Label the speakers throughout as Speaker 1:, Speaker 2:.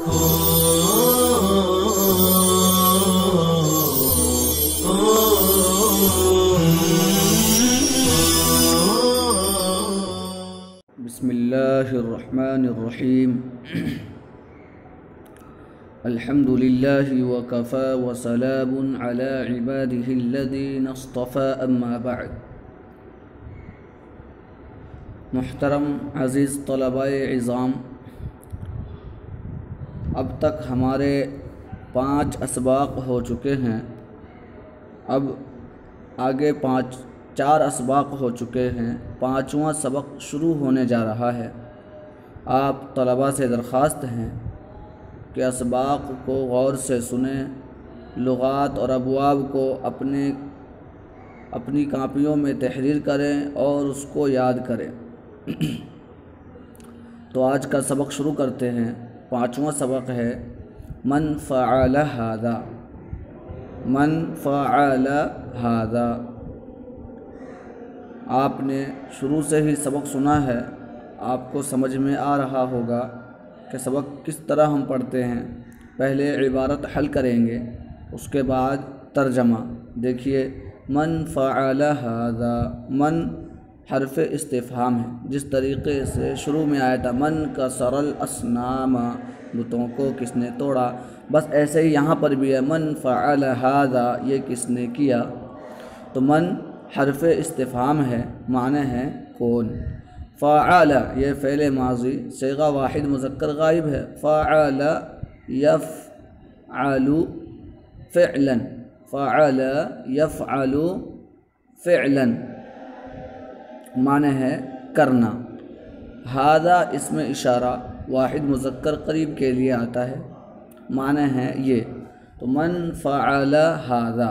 Speaker 1: بسم اللہ الرحمن الرحیم الحمد للہ وکفى وسلام علی عباده الذین اصطفى اما بعد۔ محترم عزیز طلباء عظام، اب تک ہمارے 5 اسباق ہو چکے ہیں، اب آگے 4 اسباق ہو چکے ہیں، 5واں سبق شروع ہونے جا رہا ہے۔ آپ طلباء سے درخواست ہیں کہ اسباق کو غور سے سنیں، لغات اور ابواب کو اپنی کاپیوں میں تحریر کریں اور اس کو یاد کریں۔ تو آج کا سبق شروع کرتے ہیں۔ 5واں سبق ہے من فعل ھذا۔ من فعل ھذا، آپ نے شروع سے ہی سبق سنا ہے، آپ کو سمجھ میں آ رہا ہوگا کہ سبق کس طرح ہم پڑھتے ہیں۔ پہلے عبارت حل کریں گے، اس کے بعد ترجمہ۔ دیکھیے، من فعل ھذا، من حرف استفہام ہے، جس طریقے سے شروع میں آیا تھا من کسر الاصنام، بتوں کو کس نے توڑا، بس ایسے ہی یہاں پر بھی ہے من فعل ھذا، یہ کس نے کیا۔ تو من حرف استفہام ہے، معنی ہے کون۔ فعل یہ فعل ماضی، صیغہ واحد مذکر غائب ہے۔ فعل یفعل فعلا، فعل یفعل فعلا، معنی ہے کرنا۔ ھذا اسم اشارہ واحد مذکر قریب کے لیے آتا ہے، معنی ہے یہ۔ تو من فعل ھذا،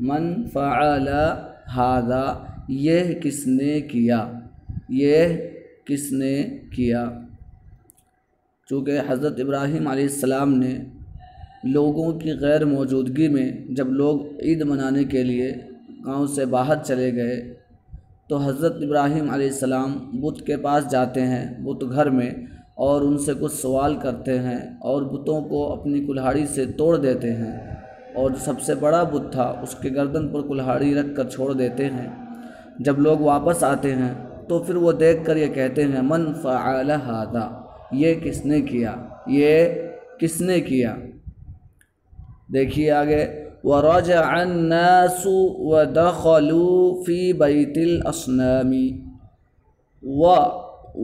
Speaker 1: من فعل ھذا، یہ کس نے کیا، یہ کس نے کیا۔ چونکہ حضرت ابراہیم علیہ السلام نے لوگوں کی غیر موجودگی میں جب لوگ عید منانے کے لیے گاؤں سے باہر چلے گئے تو حضرت ابراہیم علیہ السلام بت کے پاس جاتے ہیں، بت گھر میں، اور ان سے کچھ سوال کرتے ہیں اور بتوں کو اپنی کلہاڑی سے توڑ دیتے ہیں، اور جو سب سے بڑا بت تھا اس کے گردن پر کلہاڑی رکھ کر چھوڑ دیتے ہیں۔ جب لوگ واپس آتے ہیں تو پھر وہ دیکھ کر یہ کہتے ہیں من فعل ھذا، یہ کس نے کیا، یہ کس نے کیا۔ دیکھیے آگے، وَرَجَعَ النَّاسُ وَدَخَلُوا فِي بَيْتِ الْأَصْنَامِ۔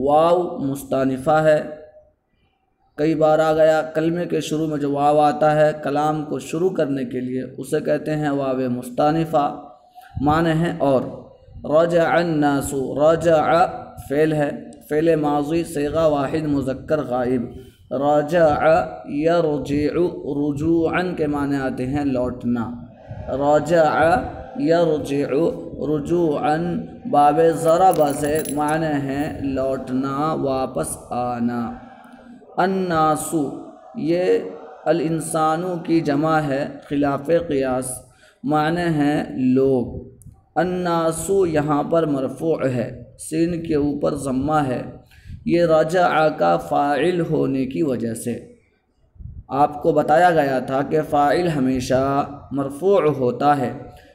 Speaker 1: واو مستانفہ ہے، کئی بار آ گیا۔ کلمے کے شروع میں جو واو آتا ہے کلام کو شروع کرنے کے لیے، اسے کہتے ہیں واو مستانفہ، معنی ہے اور۔ رجع الناس، رجع فعل ہے، فعل ماضی صیغہ واحد مذکر غائب۔ رجع یرجع، رجوعا کے معنی آتے ہیں لوٹنا۔ رجع یرجع رجوعا، باب ضرب سے معنی ہے لوٹنا، واپس آنا۔ الناس یہ الانسانوں کی جمع ہے، خلاف قیاس، معنی ہے لوگ۔ الناس یہاں پر مرفوع ہے، سین کے اوپر ضمہ ہے، یہ رجع کا فاعل ہونے کی وجہ سے۔ آپ کو بتایا گیا تھا کہ فاعل ہمیشہ مرفوع ہوتا ہے،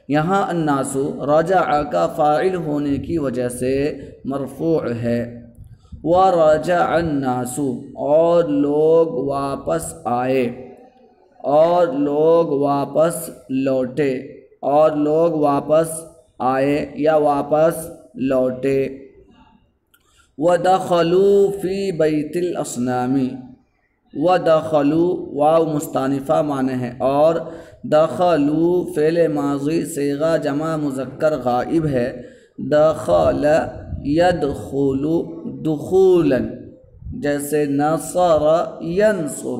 Speaker 1: یہاں الناس رجع کا فاعل ہونے کی وجہ سے مرفوع ہے۔ وَرَجَعَ النَّاسُ، اور لوگ واپس آئے، اور لوگ واپس لوٹے، اور لوگ واپس آئے یا واپس لوٹے۔ وَدَخَلُوا فِي بَيْتِ الْأَصْنَامِ، وَدَخَلُوا واو مستانفہ معنی ہے اور، دخلوا فعل ماضی صیغہ جمع مذکر غائب ہے۔ دخل یدخل دخولا، جیسے نصر ینصر،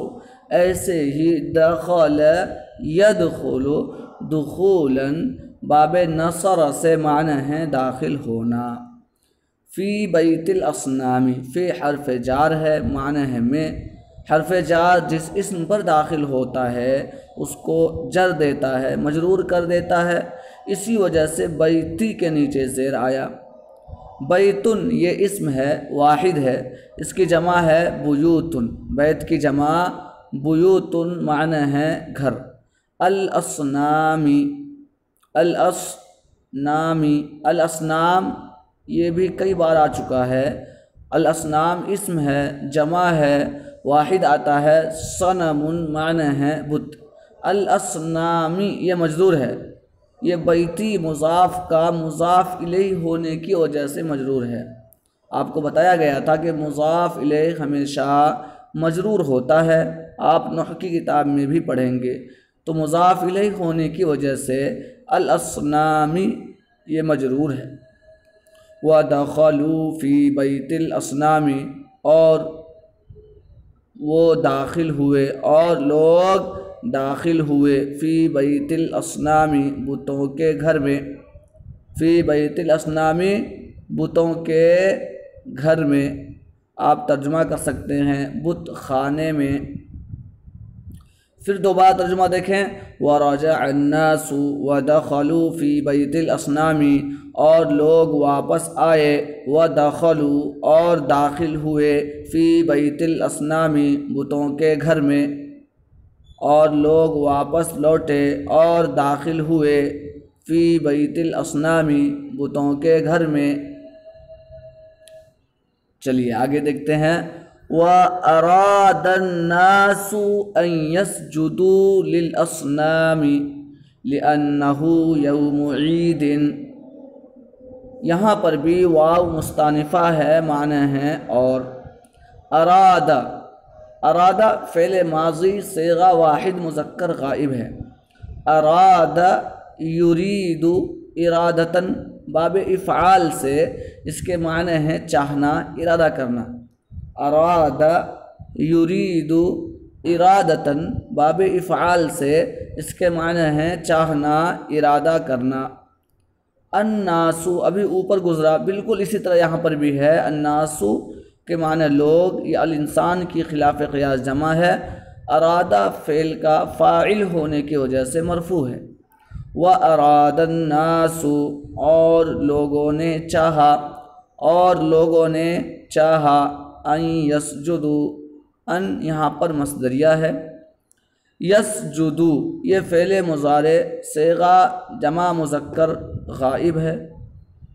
Speaker 1: ایسے ہی دخل یدخل دخولا، باب نصر سے معنی ہے داخل ہونا۔ فی بیت الاصنام، فی حرف جار ہے، معنی ہے میں۔ حرف جار جس اسم پر داخل ہوتا ہے اس کو جر دیتا ہے، مجرور کر دیتا ہے، اسی وجہ سے بیتی کے نیچے زیر آیا۔ بیتن یہ اسم ہے، واحد ہے، اس کی جمع ہے بیوتن، بیت کی جمع بیوتن معنی ہے گھر۔ الاصنامی، الاصنامی، الاصنام یہ بھی کئی بار آ چکا ہے۔ الاصنام اسم ہے، جمع ہے، واحد آتا ہے، صنم معنی ہے بت۔ الاصنامی یہ مجرور ہے، یہ بیتی مضاف کا مضاف الیہ ہونے کی وجہ سے مجرور ہے۔ آپ کو بتایا گیا تھا کہ مضاف الیہ ہمیشہ مجرور ہوتا ہے، آپ نحو کی کتاب میں بھی پڑھیں گے۔ تو مضاف الیہ ہونے کی وجہ سے الاصنامی یہ مجرور ہے۔ وَدَخَلُوا فِي بَيْتِ الْأَصْنَامِ اور وہ داخل ہوئے، اور لوگ داخل ہوئے، فی بیت الاصنام بتوں کے گھر میں، فی بیت الاصنام بتوں کے گھر میں، آپ ترجمہ کر سکتے ہیں بت خانے میں۔ پھر دوبارہ ترجمہ دیکھیں، وَرَجَعَ النَّاسُ وَدَخَلُوا فِي بَيْتِ الْأَصْنَامِ اور لوگ واپس آئے، وَدَخَلُوا اور داخل ہوئے، فی بیت الاصنام بتوں کے گھر میں، اور لوگ واپس لوٹے اور داخل ہوئے، فی بیت الاصنام بتوں کے گھر میں۔ چلیے آگے دیکھتے ہیں، وَأَرَادَ النَّاسُ أَن يَسْجُدُوا لِلْأَصْنَامِ لِأَنَّهُ يَوْمُ عِيدٍ، یہاں پر بھی واو مستانفہ ہے، معنی ہے اور۔ ارادہ، ارادہ فعل ماضی صیغہ واحد مذکر غائب ہے۔ ارادہ یرید ارادتاً باب افعال سے اس کے معنی ہے چاہنا، ارادہ کرنا۔ ارادہ یرید ارادتاً باب افعال سے اس کے معنی ہے چاہنا، ارادہ کرنا۔ الناسو ابھی اوپر گزرا، بالکل اسی طرح یہاں پر بھی ہے، الناسو کے معنی لوگ، یہ الانسان کی خلاف قیاس جمع ہے، ارادہ فعل کا فاعل ہونے کی وجہ سے مرفوع ہے۔ وَأَرَادَ النَّاسُ اور لوگوں نے چاہا، اور لوگوں نے چاہا، ان یسجدوا، ان یہاں پر مصدریہ ہے، یسجدو یہ فعل مضارع صیغہ جمع مذکر غائب ہے،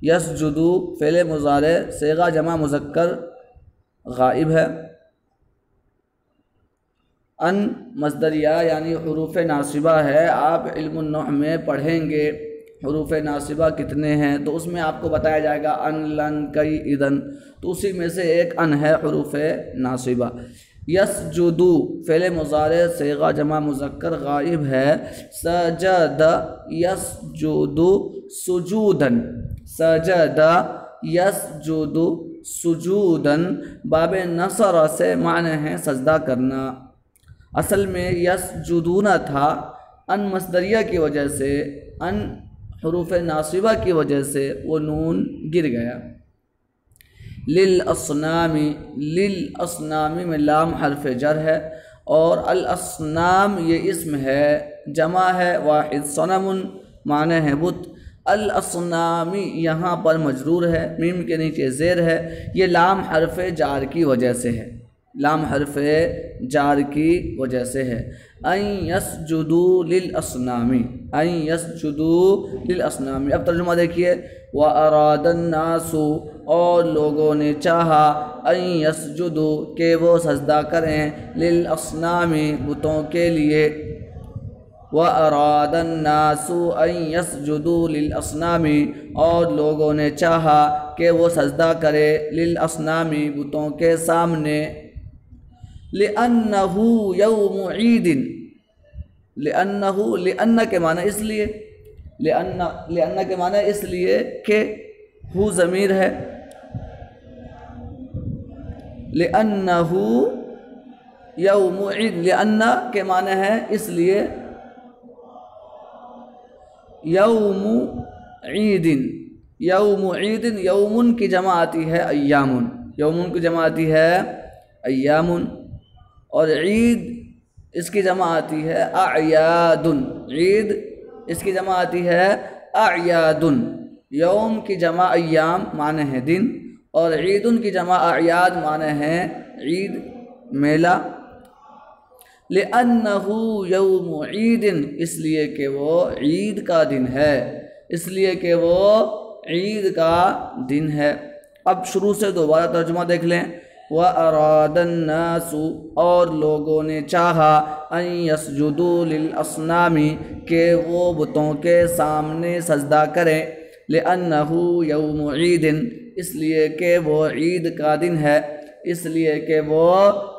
Speaker 1: یسجدو فعل مضارع صیغہ جمع مذکر غائب ہے۔ ان مصدریہ یعنی حروف ناصبہ ہے، آپ علم النحو میں پڑھیں گے حروف ناصبہ کتنے ہیں، تو اس میں آپ کو بتایا جائے گا ان، لن، کئی، اذن، تو اسی میں سے ایک ان ہے حروف ناصبہ۔ یسجدو فعل مضارع صیغہ جمع مذکر غائب ہے، سجد یسجد سجودن، سجد یسجد سجودن باب نصر سے معنی ہے سجدہ کرنا۔ اصل میں یسجدون تھا، ان مصدریہ کی وجہ سے، ان حروف ناصبہ کی وجہ سے وہ نون گر گیا۔ للاصنام، للاصنام میں لام حرف جر ہے، اور الاصنام یہ اسم ہے، جمع ہے، واحد، صنم معنی ہے بت۔ الاصنام یہاں پر مجرور ہے، میم کے نیچے زیر ہے، یہ لام حرف جار کی وجہ سے ہے، لام حرف جار کی وجہ سے ہے۔ ان یسجدوا للاصنام، ان یسجدوا للاصنام۔ اب ترجمہ دیکھیے، وَأَرَادَ النَّاسُ اور لوگوں نے چاہا، ان یسجدوا کہ وہ سجدہ کریں، للاصنام بتوں کے لیے۔ وَأَرَادَ النَّاسُ أَن يَسْجُدُوا لِلْأَصْنَامِ اور لوگوں نے چاہا کہ وہ سجدہ کرے، للاصنام بتوں کے سامنے۔ لِأَنَّهُ يَوْمُ عِيدٍ، لِأَنَّهُ لِأَنَّ کے معنی اس لیے، لِأَنَّ کے معنی اس لیے کہ ہو ضمیر ہے، لِأَنَّهُ يَوْمُ عِيدٍ، لِأَنَّ کے معنی ہے اس لیے، یوم عید، یوم عید، یومن کی جمع آتی ہے ایامن، یومن کی جمع آتی ہے ایامن، اور عید اس کی جمع آتی ہے اعیادن، عید اس کی جمع آتی ہے اعیادن۔ یوم کی جمع ایام معنی ہے دن، اور عیدن کی جمع اعیاد معنی ہے عید میلہ۔ لِأَنَّهُ يَوْمُ عِيدٍ، اس لیے کہ وہ عید کا دن ہے، اس لیے کہ وہ عید کا دن ہے۔ اب شروع سے دوبارہ ترجمہ دیکھ لیں۔ وَأَرَادَ النَّاسُ، اور لوگوں نے چاہا، أَن يَسْجُدُوا لِلْأَصْنَامِ، کہ وہ بتوں کے سامنے سجدہ کریں، لِأَنَّهُ يَوْمُ عِيدٍ، اس لیے کہ وہ عید کا دن ہے، اس لیے کہ وہ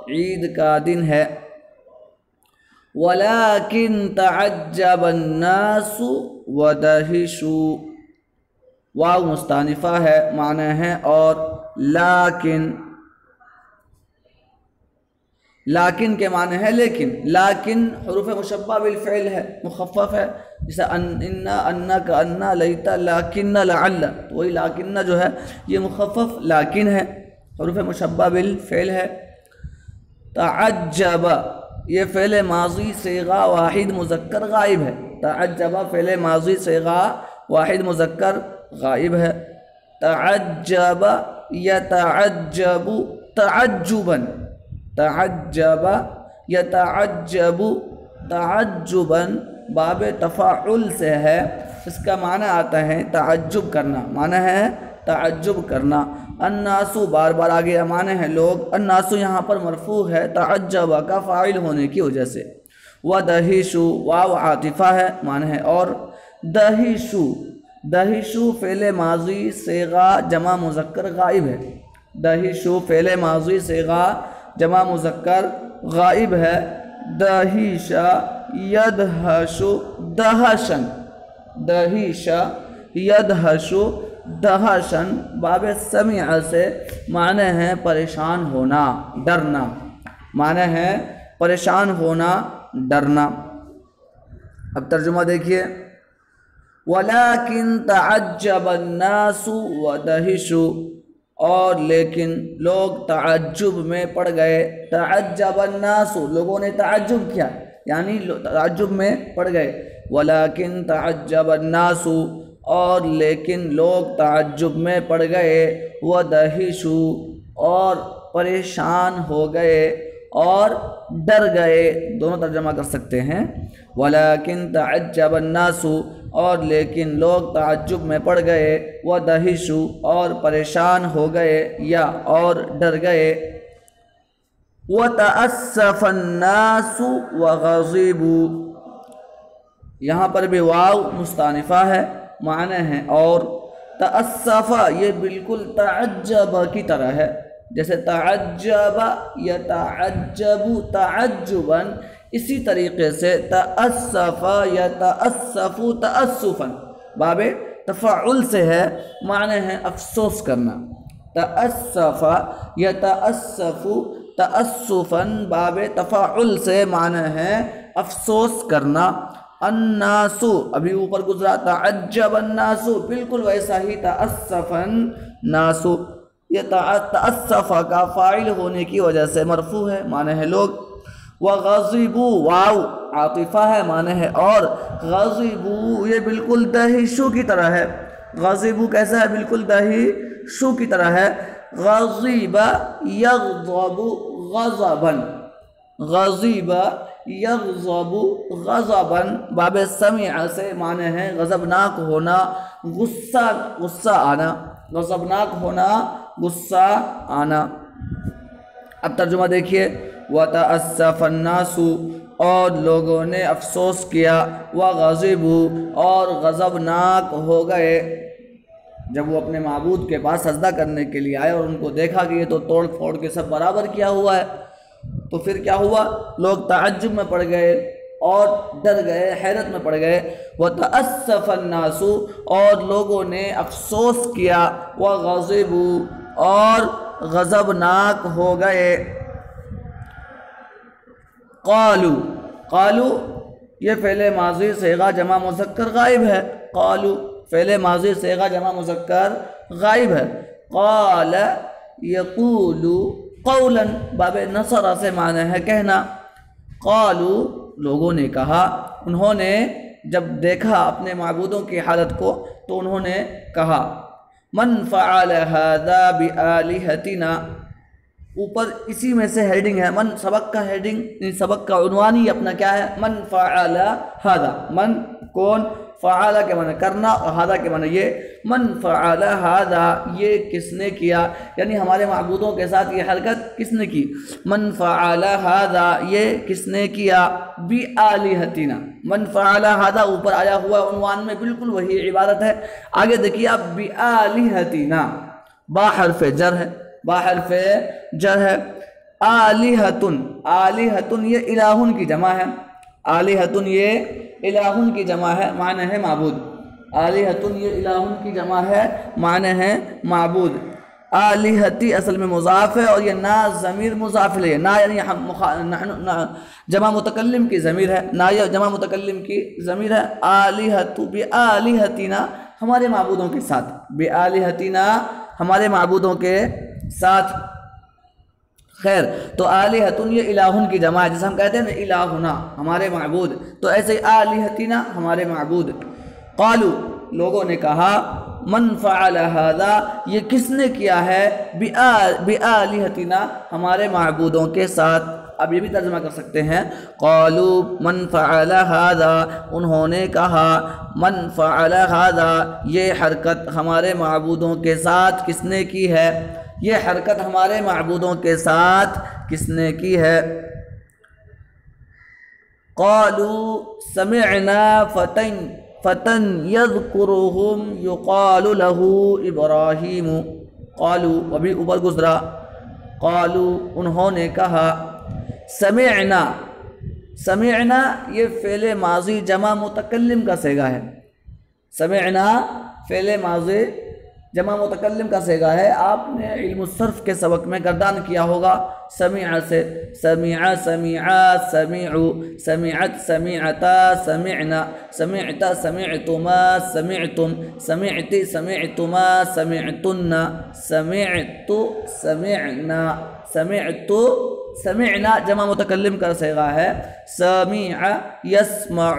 Speaker 1: عید کا دن ہے۔ وَلَكِنْ تَعَجَّبَ النَّاسُ وَدَهِشُوا، واو مستانفہ ہے، معنی ہے اور لیکن کے معنی ہے لیکن، لیکن حروف مشبہ بالفعل ہے، مخفف ہے، جیسے انا کا انا لیتا لیکن لعل، تو وہی لیکن جو ہے یہ مخفف لیکن ہے، حروف مشبہ بالفعل ہے۔ تعجب، یہ فعل ماضی صیغہ واحد مذکر غائب ہے، تعجب فعل ماضی صیغہ واحد مذکر غائب ہے۔ تعجب یتعجب تعجبا، تعجب یتعجب تعجبا باب تفاعل سے ہے، اس کا معنی آتا ہے تعجب کرنا، معنی ہے تعجب کرنا۔ الناس بار بار آگے معنی ہے لوگ، الناس یہاں پر مرفوع ہے تعجب کا فاعل ہونے کی وجہ سے۔ وَدَهِشُ، واو عاطفہ ہے، معنی ہے اور۔ دہشو، دہشو فعل ماضی صیغہ جمع مذکر غائب ہے، دہشو فعل ماضی صیغہ جمع مذکر غائب ہے۔ دہیش یدہش دہشن، دہیش یدہش دہشن باب سمع سے، معنی ہے پریشان ہونا ڈرنا، معنی ہے پریشان ہونا ڈرنا۔ اب ترجمہ دیکھیے۔ وَلَكِنْ تَعَجَّبَ النَّاسُ وَدَهِشُوا، اور لیکن لوگ تعجب میں پڑ گئے، تعجب الناس لوگوں نے تعجب کیا یعنی تعجب میں پڑ گئے۔ وَلَكِنْ تَعَجَّبَ النَّاسُ، اور لیکن لوگ تعجب میں پڑ گئے، وَدَهِشُوا، اور پریشان ہو گئے اور ڈر گئے، دونوں ترجمہ کر سکتے ہیں۔ وَلَكِنْ تَعَجَّبَ النَّاسُ، اور لیکن لوگ تعجب میں پڑ گئے، وَدَهِشُوا، اور پریشان ہو گئے یا اور ڈر گئے۔ وَتَأَسَّفَ النَّاسُ وَغَضِبُوا، یہاں پر بھی واو مستانفہ ہے، معنی ہے اور۔ تأسف یہ بالکل تعجب کی طرح ہے، جیسے تعجب یتعجب تعجبا، اسی طریقے سے تأسف یتأسف تأسفا باب تفاعل سے ہے، معنی ہے افسوس کرنا۔ تأسف یتأسف تأسفا باب تفاعل سے، معنی ہے افسوس کرنا۔ الناس ابھی اوپر گزرا، تعجب الناس بالکل ویسا ہی تأسف الناس، یہ تأسف کا فاعل ہونے کی وجہ سے مرفوع ہے، معنی ہے لوگ۔ وَغَضِبُوا، واو عاطفہ ہے، معنی ہے اور۔ غَضِبُوا یہ بالکل دہشو کی طرح ہے، غَضِبُوا کیسا ہے بالکل دہشو کی طرح ہے۔ غَضِبَ یغضب غضبا، غَضِبَ یغضب غضبا باب سمع سے، معنی ہے غضبناک ہونا، غصہ آنا، غضبناک ہونا، غصہ آنا۔ اب ترجمہ دیکھیے۔ وَتَأَسَّفَ النَّاسُ، اور لوگوں نے افسوس کیا، وَغَضِبُوا، اور غضبناک ہو گئے، جب وہ اپنے معبود کے پاس سجدہ کرنے کے لیے آئے اور ان کو دیکھا کہ یہ تو توڑ پھوڑ کے سب برابر کیا ہوا ہے، تو پھر کیا ہوا، لوگ تعجب میں پڑ گئے اور ڈر گئے، حیرت میں پڑ گئے۔ وَتَأَسَّفَ النَّاسُ، اور لوگوں نے افسوس کیا، وَغَضِبُوا، اور غضبناک ہو گئے۔ قالو، قالو یہ فعل ماضی صیغہ جمع مذکر غائب ہے، قالو فعل ماضی صیغہ جمع مذکر غائب ہے۔ قال یقول قولا باب نصر سے، معنی ہے کہنا۔ قالو لوگوں نے کہا، انہوں نے جب دیکھا اپنے معبودوں کی حالت کو تو انہوں نے کہا من فعل هذا بآلهتنا، اوپر اسی میں سے ہیڈنگ ہے، من سبق کا ہیڈنگ، سبق کا عنوان ہی اپنا کیا ہے، من فعل هذا، من کون، فعل کے معنی کرنا اور هذا کے معنی یہ، من فعل هذا یہ کس نے کیا، یعنی ہمارے معبودوں کے ساتھ یہ حرکت کس نے کی، من فعل هذا یہ کس نے کیا، بآلهتنا، من فعل هذا اوپر آیا ہوا عنوان میں بالکل وہی عبارت ہے۔ آگے دیکھیے اب بآلهتنا، با حرف جر ہے، با حرف جر ہے، آلہتن، آلہتن یہ الہن کی جمع ہے، آلہتن یہ الہن کی جمع ہے، معنی ہے معبود، آلہتن یہ الہن کی جمع ہے، معنی ہے معبود۔ آلہتی اصل میں مضاف ہے اور یہ نا ضمیر مضاف ہے، نا یعنی جمع متکلم کی ضمیر ہے، نا یہ جمع متکلم کی ضمیر ہے، آلہت بآلہتنا ہمارے معبودوں کے ساتھ، بآلہتنا ہمارے معبودوں کے ساتھ۔ خیر تو آلہتن یہ الہن کی جمع ہے، جیسے ہم کہتے ہیں نا الہنا ہمارے معبود، تو ایسے آلہتنا ہمارے معبود۔ قالو لوگوں نے کہا من فعل هذا یہ کس نے کیا ہے، بآلہتنا ہمارے معبودوں کے ساتھ۔ اب یہ بھی ترجمہ کر سکتے ہیں، قالو من فعل هذا انہوں نے کہا، من فعل هذا یہ حرکت ہمارے معبودوں کے ساتھ کس نے کی ہے، یہ حرکت ہمارے معبودوں کے ساتھ کس نے کی ہے۔ قالو سمعنا فتن یذکرہم یقال له ابراہیم، قالو ابھی اوپر گزرا، قالو انہوں نے کہا، سمعنا، سمعنا یہ فعل ماضی جمع متکلم کا صیغہ ہے، سمعنا فعل ماضی جمع متکلم کا صیغہ ہے، آپ نے علم الصرف کے سبق میں گردان کیا ہوگا، سمع سے، سمع سمعا سمعو، سمعت سمعتا سمعنا، سمعت سمعتما سمعتم، سمعت سمعتما سمعتن، سمعت سمعنا، سمعت سمعنا جمع متکلم کا صیغہ ہے، سمع یسمع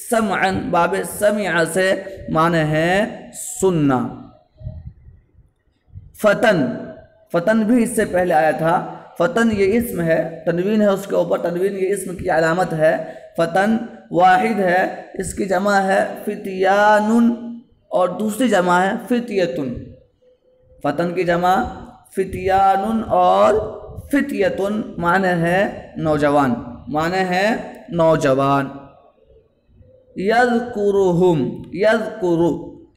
Speaker 1: سمعا باب سمع سے معنی ہے سننا۔ فتن، فتن بھی اس سے پہلے آیا تھا، فتن یہ اسم ہے، تنوین ہے اس کے اوپر، تنوین یہ اسم کی علامت ہے، فتن واحد ہے، اس کی جمع ہے فتیان اور دوسری جمع ہے فتیتن، فتن کی جمع فتیان اور فتیتن معنی ہے نوجوان، معنی ہے نوجوان۔ یذکرہم، یذکرو،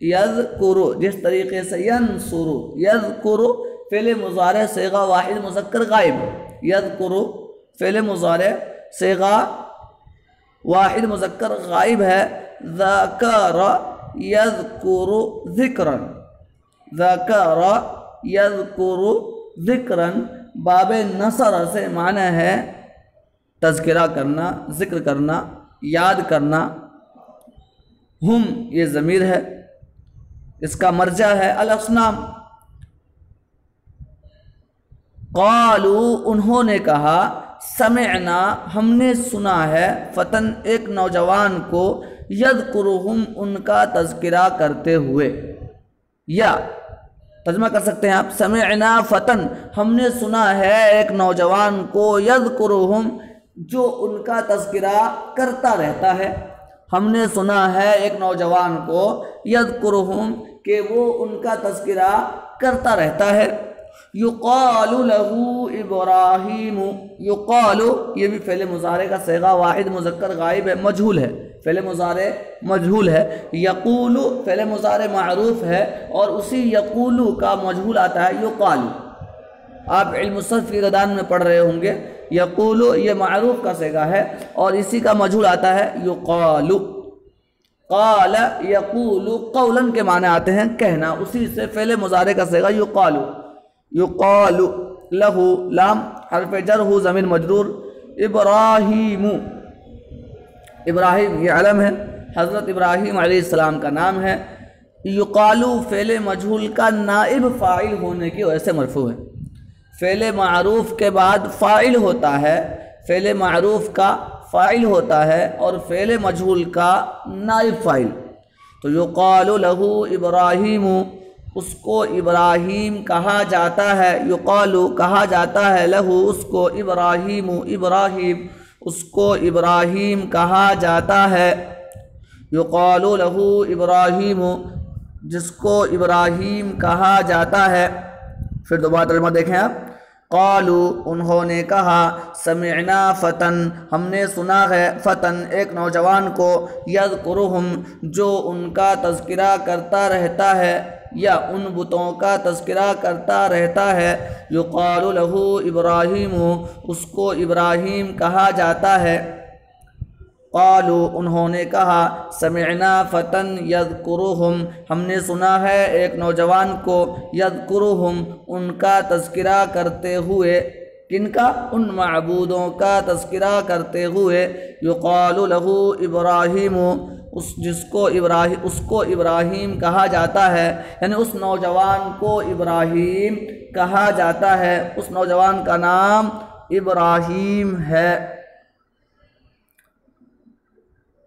Speaker 1: یذکرو جس طریقے سے ینصرو، یذکرو فعل مضارع صیغہ واحد مذکر غائب، یذکرو فعل مضارع صیغہ واحد مذکر غائب ہے، ذکر یذکر ذکرا، ذکر یذکر ذکرا باب نصر سے معنی ہے تذکرہ کرنا، ذکر کرنا، یاد کرنا۔ ہم یہ ضمیر ہے، اس کا مرجع ہے الاصنام۔ قالو انہوں نے کہا، سمعنا ہم نے سنا ہے، فتن ایک نوجوان کو، یذکرہم ان کا تذکرہ کرتے ہوئے، یا ترجمہ کر سکتے ہیں آپ، سمعنا فتن ہم نے سنا ہے ایک نوجوان کو، یذکرہم جو ان کا تذکرہ کرتا رہتا ہے، ہم نے سنا ہے ایک نوجوان کو، یذکرہم کہ وہ ان کا تذکرہ کرتا رہتا ہے، یقال له ابراہیم، یقال یہ بھی فعل مضارع کا صیغہ واحد مذکر غائب ہے، مجہول ہے، فعل مضارع مجہول ہے، یقول فعل مضارع معروف ہے اور اسی یقول کا مجہول آتا ہے یقال، آپ علم الصرف کی گردان میں پڑھ رہے ہوں گے، یقول یہ معروف کا صیغہ ہے اور اسی کا مجہول آتا ہے یقال، قال یقول قولا کے معنی آتے ہیں کہنا، اسی سے فعل مضارع کا صیغہ یقال، یقال لہو لام حرف جر ہو ضمیر مجرور، ابراہیم، ابراہیم یہ علم ہے، حضرت ابراہیم علیہ السلام کا نام ہے، یقالو فعل مجہول کا نائب فاعل ہونے کی وجہ سے مرفوع ہے، فعل معروف کے بعد فاعل ہوتا ہے، فعل معروف کا فاعل ہوتا ہے اور فعل مجہول کا نائب فاعل، تو یقال لہ ابراہیم، اس کو ابراہیم کہا جاتا ہے، یقال کہا جاتا ہے، لہو اس کو، ابراہیم ابراہیم، اس کو ابراہیم کہا جاتا ہے، یقال لہو ابراہیم، جس کو ابراہیم کہا جاتا ہے۔ پھر دوبارہ ترجمہ دیکھیں آپ، قالوا انہوں نے کہا، سمعنا فتن ہم نے سنا ہے، فتن ایک نوجوان کو، یذکرہم جو ان کا تذکرہ کرتا رہتا ہے یا ان بتوں کا تذکرہ کرتا رہتا ہے، یقال لہ ابراہیم، اس کو ابراہیم کہا جاتا ہے۔ قالوا انہوں نے کہا، سمعنا فتن یذکرہم ہم نے سنا ہے ایک نوجوان کو، یذکرہم ان کا تذکرہ کرتے ہوئے، کن کا؟ ان معبودوں کا تذکرہ کرتے ہوئے، یقال لہ ابراہیم، اس کو ابراہیم کہا جاتا ہے، یعنی اس نوجوان کو ابراہیم کہا جاتا ہے، اس نوجوان کا نام ابراہیم ہے۔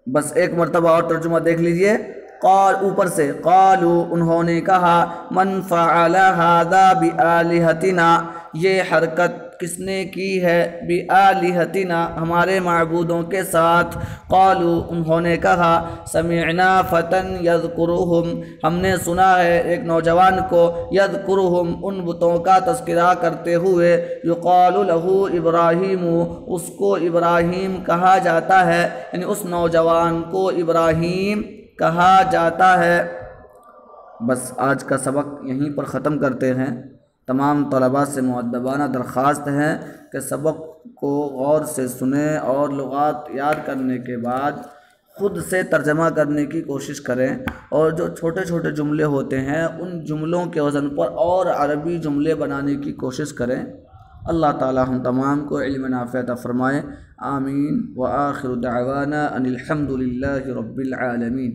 Speaker 1: بس ایک مرتبہ اور ترجمہ دیکھ لیجئے، قال اوپر سے، قالوا انہوں نے کہا، من فعل ھذا بآلہتنا، یہ حرکت کس نے کی ہے، بآلہتنا ہمارے معبودوں کے ساتھ، قالوا انہوں نے کہا، سمعنا فتن یذکرہم ہم نے سنا ہے ایک نوجوان کو، یذکرہم ان بتوں کا تذکرہ کرتے ہوئے، یقال لہ ابراہیم اس کو ابراہیم کہا جاتا ہے، یعنی اس نوجوان کو ابراہیم کہا جاتا ہے۔ بس آج کا سبق یہیں پر ختم کرتے ہیں۔ تمام طلباء سے مؤدبانہ درخواست ہے کہ سبق کو غور سے سنیں اور لغات یاد کرنے کے بعد خود سے ترجمہ کرنے کی کوشش کریں، اور جو چھوٹے چھوٹے جملے ہوتے ہیں ان جملوں کے وزن پر اور عربی جملے بنانے کی کوشش کریں۔ اللہ تعالی ہم تمام کو علم نافع عطا فرمائے، آمین، وآخر دعوانا ان الحمد للہ رب العالمین۔